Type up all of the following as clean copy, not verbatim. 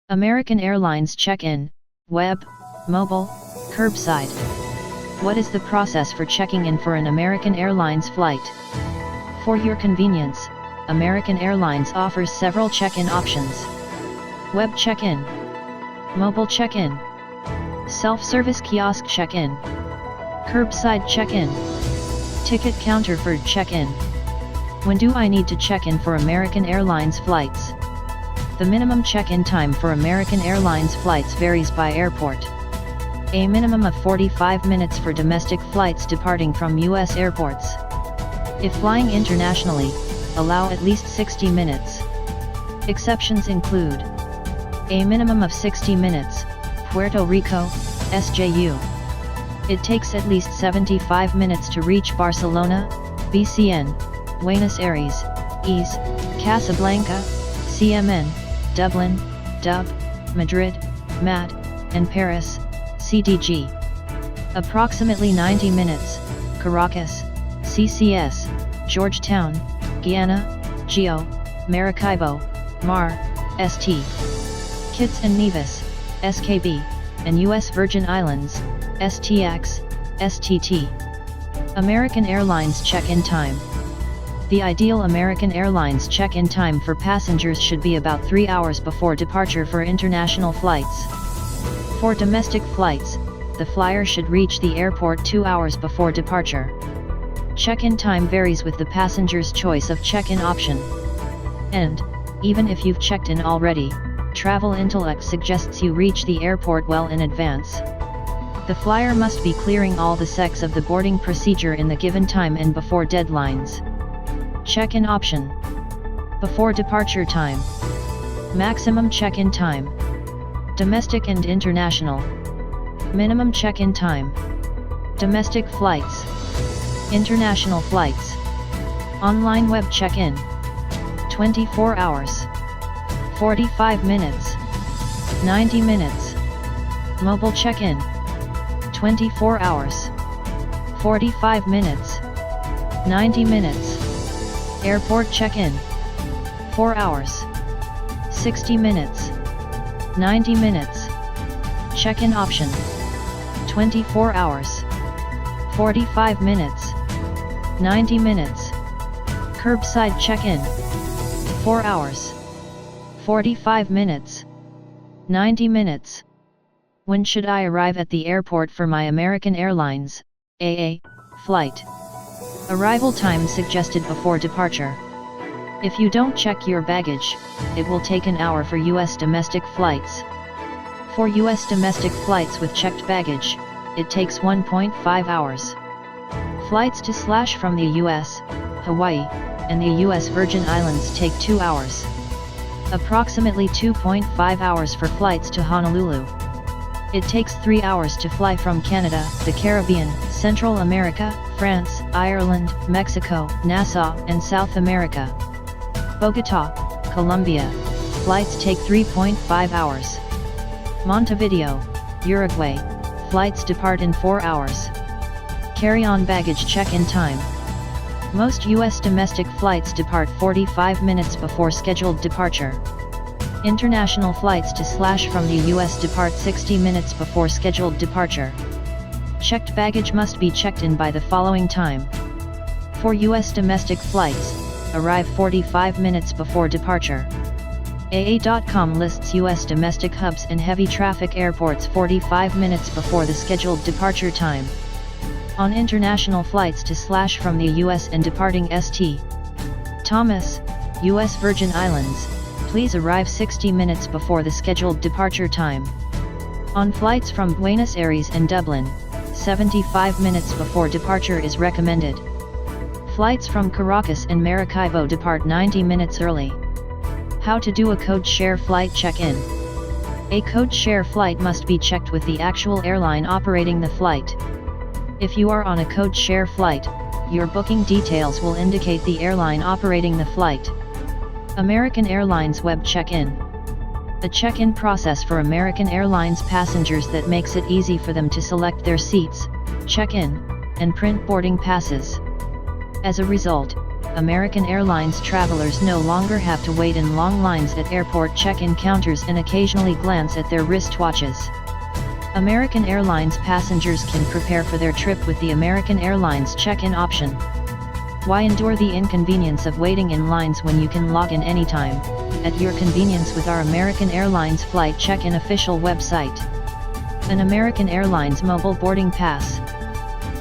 American Airlines check-in, web, mobile, curbside. What is the process for checking in for an American Airlines flight? For your convenience, American Airlines offers several check-in options. Web check-in, mobile check-in, self-service kiosk check-in, curbside check-in, ticket counter for check-in. When do I need to check in for American Airlines flights? The minimum check-in time for American Airlines flights varies by airport. A minimum of 45 minutes for domestic flights departing from U.S. airports. If flying internationally, allow at least 60 minutes. Exceptions include a minimum of 60 minutes, Puerto Rico, SJU. It takes at least 75 minutes to reach Barcelona, BCN, Buenos Aires, EASE, Casablanca, CMN, Dublin, DUB, Madrid, MAD, and Paris, CDG. Approximately 90 minutes, Caracas, CCS, Georgetown, Guyana, GEO, Maracaibo, MAR, ST. Kitts and Nevis, SKB, and U.S. Virgin Islands, STX, STT. American Airlines check-in time. The ideal American Airlines check-in time for passengers should be about 3 hours before departure for international flights. For domestic flights, the flyer should reach the airport 2 hours before departure. Check-in time varies with the passenger's choice of check-in option. And, even if you've checked in already, Travel Intellect suggests you reach the airport well in advance. The flyer must be clearing all the sects of the boarding procedure in the given time and before deadlines. Check-in option. Before departure time. Maximum check-in time. Domestic and international. Minimum check-in time. Domestic flights. International flights. Online web check-in. 24 hours. 45 minutes. 90 minutes. Mobile check-in. 24 hours. 45 minutes. 90 minutes. Airport check-in. 4 hours. 60 minutes. 90 minutes. Check-in option. 24 hours. 45 minutes. 90 minutes. Curbside check-in. 4 hours. 45 minutes. 90 minutes. When should I arrive at the airport for my American Airlines AA flight? Arrival time suggested before departure. If you don't check your baggage, it will take an hour for U.S. domestic flights. For U.S. domestic flights with checked baggage, it takes 1.5 hours. Flights to / from the U.S., Hawaii, and the U.S. Virgin Islands take 2 hours. Approximately 2.5 hours for flights to Honolulu. It takes 3 hours to fly from Canada, the Caribbean, Central America, France, Ireland, Mexico, Nassau, and South America. Bogota, Colombia. Flights take 3.5 hours. Montevideo, Uruguay. Flights depart in 4 hours. Carry-on baggage check-in time. Most U.S. domestic flights depart 45 minutes before scheduled departure. International flights to / from the U.S. depart 60 minutes before scheduled departure. Checked baggage must be checked in by the following time. For U.S. domestic flights, arrive 45 minutes before departure. AA.com lists U.S. domestic hubs and heavy traffic airports 45 minutes before the scheduled departure time. On international flights to / from the U.S. and departing St. Thomas, U.S. Virgin Islands, please arrive 60 minutes before the scheduled departure time. On flights from Buenos Aires and Dublin, 75 minutes before departure is recommended. Flights from Caracas and Maracaibo depart 90 minutes early. How to do a code share flight check-in. A code share flight must be checked with the actual airline operating the flight. If you are on a code share flight, your booking details will indicate the airline operating the flight. American Airlines web check-in. A check-in process for American Airlines passengers that makes it easy for them to select their seats, check in, and print boarding passes. As a result, American Airlines travelers no longer have to wait in long lines at airport check-in counters and occasionally glance at their wristwatches. American Airlines passengers can prepare for their trip with the American Airlines check-in option. Why endure the inconvenience of waiting in lines when you can log in anytime, at your convenience with our American Airlines flight check-in official website? An American Airlines mobile boarding pass.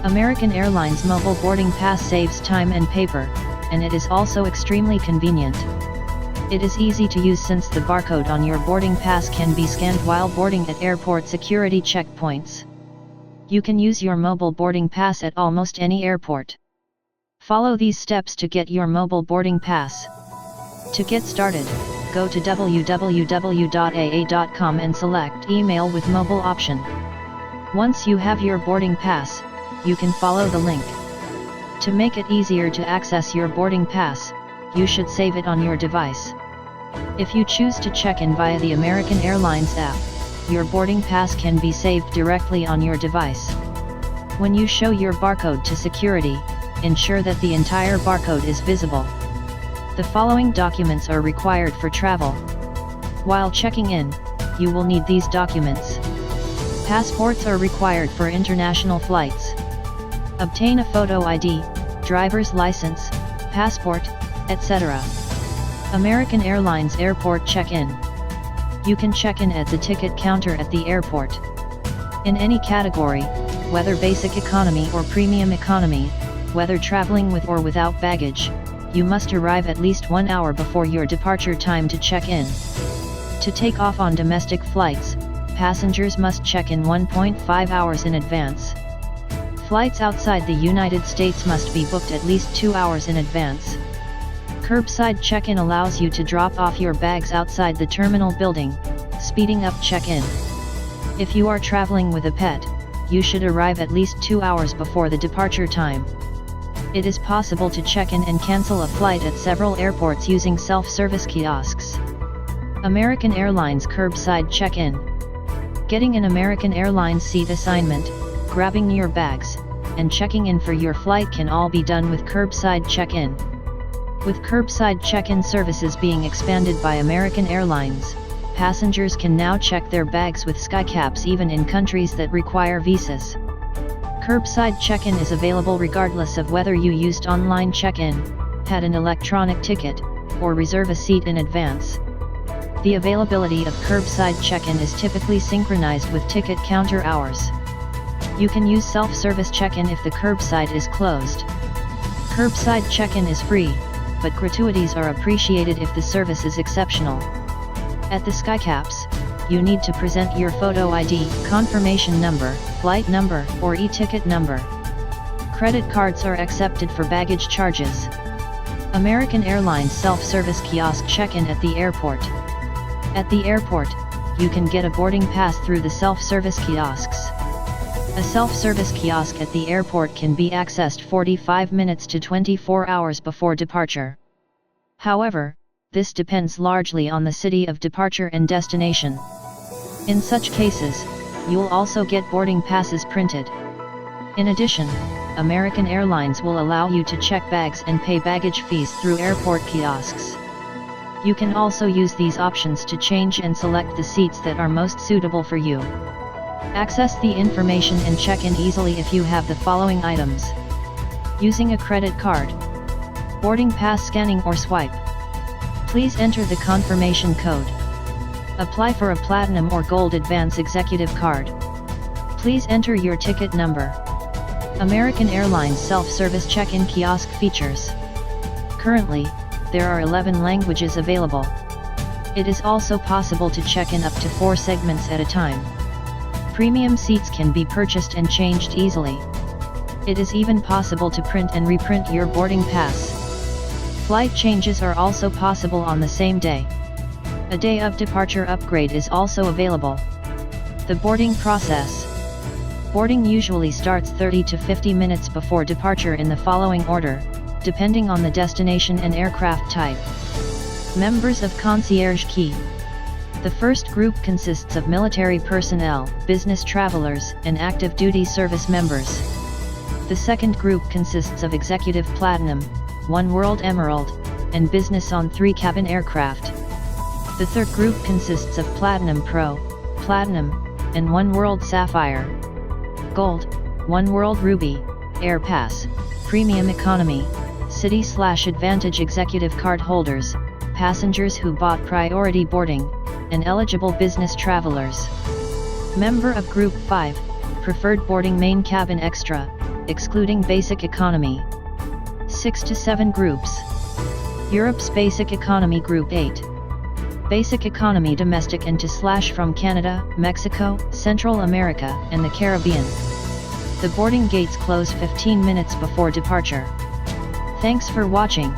American Airlines mobile boarding pass saves time and paper, and it is also extremely convenient. It is easy to use since the barcode on your boarding pass can be scanned while boarding at airport security checkpoints. You can use your mobile boarding pass at almost any airport. Follow these steps to get your mobile boarding pass. To get started, go to www.aa.com and select Email with Mobile option. Once you have your boarding pass, you can follow the link. To make it easier to access your boarding pass, you should save it on your device. If you choose to check in via the American Airlines app, your boarding pass can be saved directly on your device. When you show your barcode to security, ensure that the entire barcode is visible. The following documents are required for travel. While checking in, you will need these documents. Passports are required for international flights. Obtain a photo ID, driver's license, passport, etc. American Airlines Airport Check-in. You can check in at the ticket counter at the airport. In any category, whether basic economy or premium economy, whether traveling with or without baggage, you must arrive at least 1 hour before your departure time to check in. To take off on domestic flights, passengers must check in 1.5 hours in advance. Flights outside the United States must be booked at least 2 hours in advance. Curbside check-in allows you to drop off your bags outside the terminal building, speeding up check-in. If you are traveling with a pet, you should arrive at least 2 hours before the departure time. It is possible to check in and cancel a flight at several airports using self-service kiosks. American Airlines Curbside Check-in. Getting an American Airlines seat assignment, grabbing your bags, and checking in for your flight can all be done with curbside check-in. With curbside check-in services being expanded by American Airlines, passengers can now check their bags with skycaps even in countries that require visas. Curbside check-in is available regardless of whether you used online check-in, had an electronic ticket, or reserve a seat in advance. The availability of curbside check-in is typically synchronized with ticket counter hours. You can use self-service check-in if the curbside is closed. Curbside check-in is free, but gratuities are appreciated if the service is exceptional. At the skycaps, you need to present your photo ID, confirmation number, flight number, or e-ticket number. Credit cards are accepted for baggage charges. American Airlines self-service kiosk check-in at the airport. At the airport, you can get a boarding pass through the self-service kiosks. A self-service kiosk at the airport can be accessed 45 minutes to 24 hours before departure. However, this depends largely on the city of departure and destination. In such cases, you'll also get boarding passes printed. In addition, American Airlines will allow you to check bags and pay baggage fees through airport kiosks. You can also use these options to change and select the seats that are most suitable for you. Access the information and check in easily if you have the following items. Using a credit card. Boarding pass scanning or swipe. Please enter the confirmation code. Apply for a Platinum or Gold Advance Executive Card. Please enter your ticket number. American Airlines self-service check-in kiosk features. Currently, there are 11 languages available. It is also possible to check in up to 4 segments at a time. Premium seats can be purchased and changed easily. It is even possible to print and reprint your boarding pass. Flight changes are also possible on the same day. A day of departure upgrade is also available. The boarding process. Boarding usually starts 30 to 50 minutes before departure in the following order, depending on the destination and aircraft type. Members of Concierge Queue. The first group consists of military personnel, business travelers, and active duty service members. The second group consists of Executive Platinum, One World Emerald, and Business on 3 cabin aircraft. The third group consists of Platinum Pro, Platinum, and One World Sapphire. Gold, One World Ruby, Air Pass, Premium Economy, City/Advantage Executive Card holders, passengers who bought priority boarding, and eligible business travelers. Member of Group 5, Preferred Boarding Main Cabin Extra, excluding Basic Economy. 6 to 7 groups. Europe's Basic Economy Group 8. Basic Economy Domestic and to/from Canada, Mexico, Central America, and the Caribbean. The boarding gates close 15 minutes before departure. Thanks for watching.